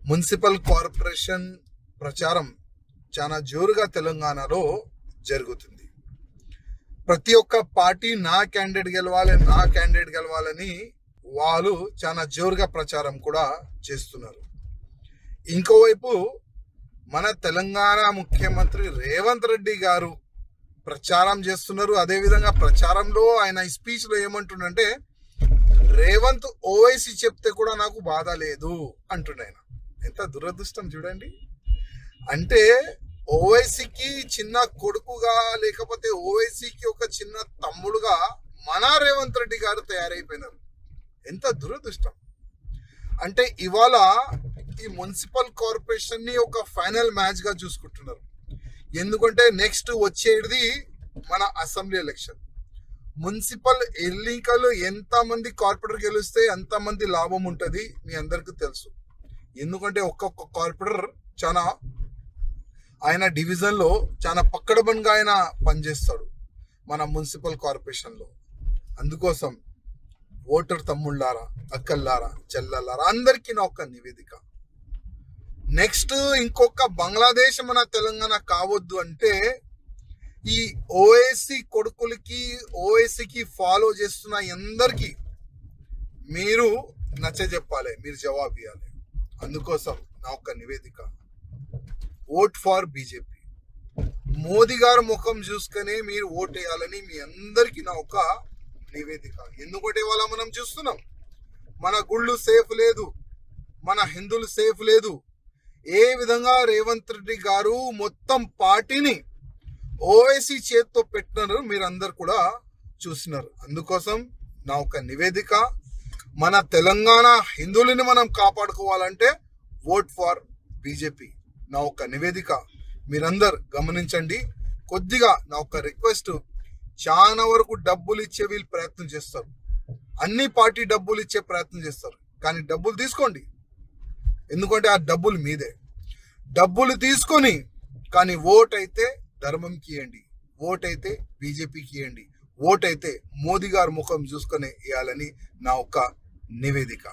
Municipal corporation ప్రచారం చాలా జోరుగా తెలంగాణలో జరుగుతుంది. ప్రతి ఒక్క పార్టీ నా క్యాండిడేట్ గెలవాలని వాళ్ళు చాలా జోరుగా ప్రచారం కూడా చేస్తున్నారు. ఇంకోవైపు మన తెలంగాణ ముఖ్యమంత్రి రేవంత్ రెడ్డి గారు ప్రచారం చేస్తున్నారు. అదేవిధంగా ప్రచారంలో ఆయన స్పీచ్ లో ఏమంటుండంటే, రేవంత్ ఓవైసీ చెప్తే కూడా నాకు బాధ లేదు అంటున్నాయన. ఎంత దురదృష్టం చూడండి. అంటే ఓవైసీకి చిన్న కొడుకుగా, లేకపోతే ఓవైసీకి ఒక చిన్న తమ్ముడుగా మన రేవంత్ రెడ్డి గారు తయారైపోయినారు. ఎంత దురదృష్టం. అంటే ఇవాళ ఈ మున్సిపల్ కార్పొరేషన్ ని ఒక ఫైనల్ మ్యాచ్ గా చూసుకుంటున్నారు. ఎందుకంటే నెక్స్ట్ వచ్చేది మన అసెంబ్లీ ఎలక్షన్. మున్సిపల్ ఎన్నికలు ఎంతమంది కార్పొరేటర్ గెలిస్తే అంతమంది లాభం ఉంటుంది మీ అందరికీ తెలుసు. ఎందుకంటే ఒక్కొక్క కార్పొరేటర్ చాలా ఆయన డివిజన్ లో చాలా పక్కడబంగా ఆయన పనిచేస్తాడు మన మున్సిపల్ కార్పొరేషన్ లో. అందుకోసం ఓటర్ తమ్ముళ్ళారా, అక్కల్లారా, చెల్లెల్లారా అందరికీ నా ఒక నివేదిక, నెక్స్ట్ ఇంకొక బంగ్లాదేశ్ మన తెలంగాణ కావద్దు అంటే ఈ ఓవైసీ కొడుకులకి, ఓవైసీకి ఫాలో చేస్తున్న అందరికీ మీరు నచ్చజెప్పాలి, మీరు జవాబు ఇవ్వాలి. అందుకోసం నా ఒక నివేదిక, ఓట్ ఫార్ బీజేపీ. మోదీ గారు ముఖం చూసుకునే మీరు ఓట్ వేయాలని మీ అందరికీ నా ఒక నివేదిక. ఎందుకంటే ఇవాళ మనం చూస్తున్నాం, మన గుళ్ళు సేఫ్ లేదు, మన హిందువులు సేఫ్ లేదు. ఏ విధంగా రేవంత్ రెడ్డి గారు మొత్తం పార్టీని ఓవైసీ చేతితో పెట్టినారు మీరందరు కూడా చూసినారు. అందుకోసం నా ఒక నివేదిక, మన తెలంగాణ హిందువులని మనం కాపాడుకోవాలంటే ఓట్ ఫార్ బీజేపీ. నా ఒక నివేదిక మీరందరు గమనించండి. కొద్దిగా నా ఒక రిక్వెస్ట్, చాలా వరకు డబ్బులు ఇచ్చే వీళ్ళు ప్రయత్నం చేస్తారు, అన్ని పార్టీ డబ్బులు ఇచ్చే ప్రయత్నం చేస్తారు. కానీ డబ్బులు తీసుకోండి, ఎందుకంటే ఆ డబ్బులు మీదే. డబ్బులు తీసుకొని కానీ ఓట్ అయితే ధర్మంకి ఇవ్వండి, ఓట్ అయితే బీజేపీకి ఇవ్వండి, ఓట్ అయితే మోదీ గారు ముఖం చూసుకొని ఇవ్వాలని నా ఒక నివేదిక.